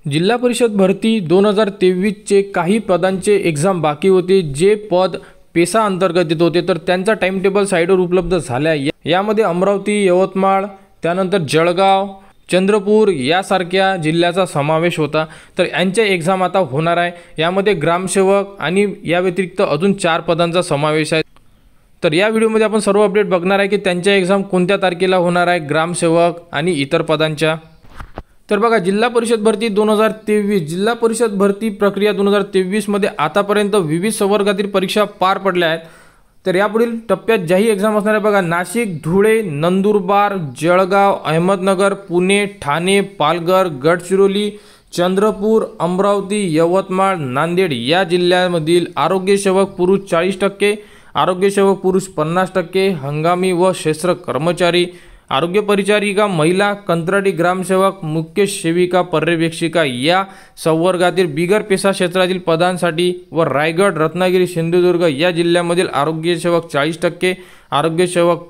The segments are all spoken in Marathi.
जिल्हा परिषद भरती 2023चे काही पदांचे एक्झाम बाकी होते, जे पद पेसा अंतर्गत येत होते, तर त्यांचा टाइम टेबल साईडवर उपलब्ध झाला आहे। यामध्ये अमरावती, यवतमाळ, त्यानंतर जळगाव, चंद्रपूर यासारख्या जिल्ह्याचा समावेश होता। तर यांच्या एक्झाम आता होणार आहे। यामध्ये ग्रामसेवक आणि या व्यतिरिक्त अजून 4 पदांचा समावेश आहे। तर या व्हिडिओमध्ये आपण सर्व अपडेट बघणार आहे की त्यांच्या एक्झाम कोणत्या तारखेला होणार आहे, ग्रामसेवक आणि इतर पदांच्या। तर बघा, जिल्हा परिषद भरती 2023, जिल्हा परिषद भरती प्रक्रिया 2023 मध्ये आतापर्यंत विविध संवर्गातील परीक्षा पार पडल्या आहेत। तर यापुढील टप्प्यात ज्याही एक्झाम असणार आहे बघा, नाशिक, धुळे, नंदुरबार, जळगाव, अहमदनगर, पुणे, ठाणे, पालघर, गडचिरोली, चंद्रपूर, अमरावती, यवतमाळ, नांदेड या जिल्ह्यांमधील आरोग्यसेवक पुरुष 40%, आरोग्यसेवक पुरुष 50%, हंगामी व क्षेत्र कर्मचारी, आरोग्य परिचारिका महिला, कंत्राटी ग्रामसेवक, मुख्य सेविका पर्यवेक्षिका या संवर्गातील बिगर पेसा क्षेत्रातील पदांसाठी व रायगड, रत्नागिरी, सिंधुदुर्ग या जिल्ह्यांमधील आरोग्यसेवक 40%, आरोग्यसेवक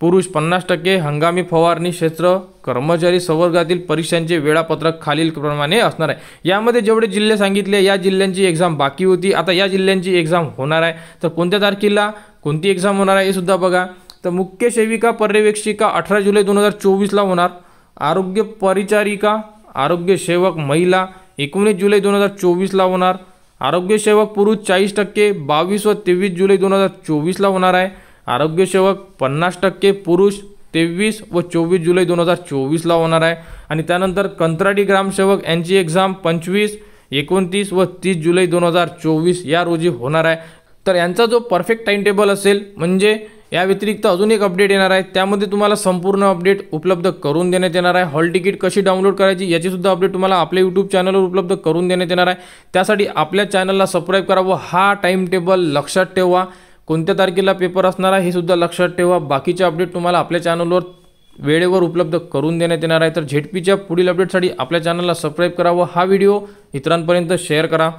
पुरुष 50%, हंगामी फवारणी क्षेत्र कर्मचारी संवर्गातील परीक्षांचे वेळापत्रक खालीलप्रमाणे असणार आहे। यामध्ये जेवढे जिल्हे सांगितले या जिल्ह्यांची एक्झाम बाकी होती, आता या जिल्ह्यांची एक्झाम होणार आहे। तर कोणत्या तारखेला कोणती एक्झाम होणार आहे हे सुद्धा बघा। तर मुख्य सेविका पर्यवेक्षिका 18 जुलै 2024 ला होणार। आरोग्य परिचारिका, आरोग्य सेवक महिला 19 जुलै 2024 ला होणार। आरोग्य सेवक पुरुष 40%, 22 व 23 जुलै 2024 ला होणार आहे। आरोग्य सेवक 50% पुरुष 23 व 24 जुलै 2024 ला होणार आहे। आणि त्यानंतर कंत्राटी ग्रामसेवक यांची एक्झाम 25, 29 व 30 जुलै 2024 या रोजी होणार आहे। तर यांचा जो परफेक्ट टाइम टेबल असेल, म्हणजे या व्यतिरिक्त अजून एक अपडेट येणार आहे, त्यामध्ये तुम्हाला संपूर्ण अपडेट उपलब्ध करून देण्यात येणार आहे। हॉल तिकीट कशी डाउनलोड करायची याची सुद्धा अपडेट तुम्हाला आपल्या यूट्यूब चॅनलवर उपलब्ध करून देण्यात येणार आहे। त्यासाठी आपल्या चॅनलला सबस्क्राईब करा व हा टाइम टेबल लक्षात ठेवा, कोणत्या तारखेला पेपर असणार आहे हे सुद्धा लक्षात ठेवा। बाकीचे अपडेट तुम्हाला आपल्या चॅनलवर वेळेवर उपलब्ध करून देण्यात येणार आहे। तर झेडपीच्या पुढील अपडेटसाठी आपल्या चॅनलला सबस्क्राईब करा व हा व्हिडिओ इतरांपर्यंत शेअर करा।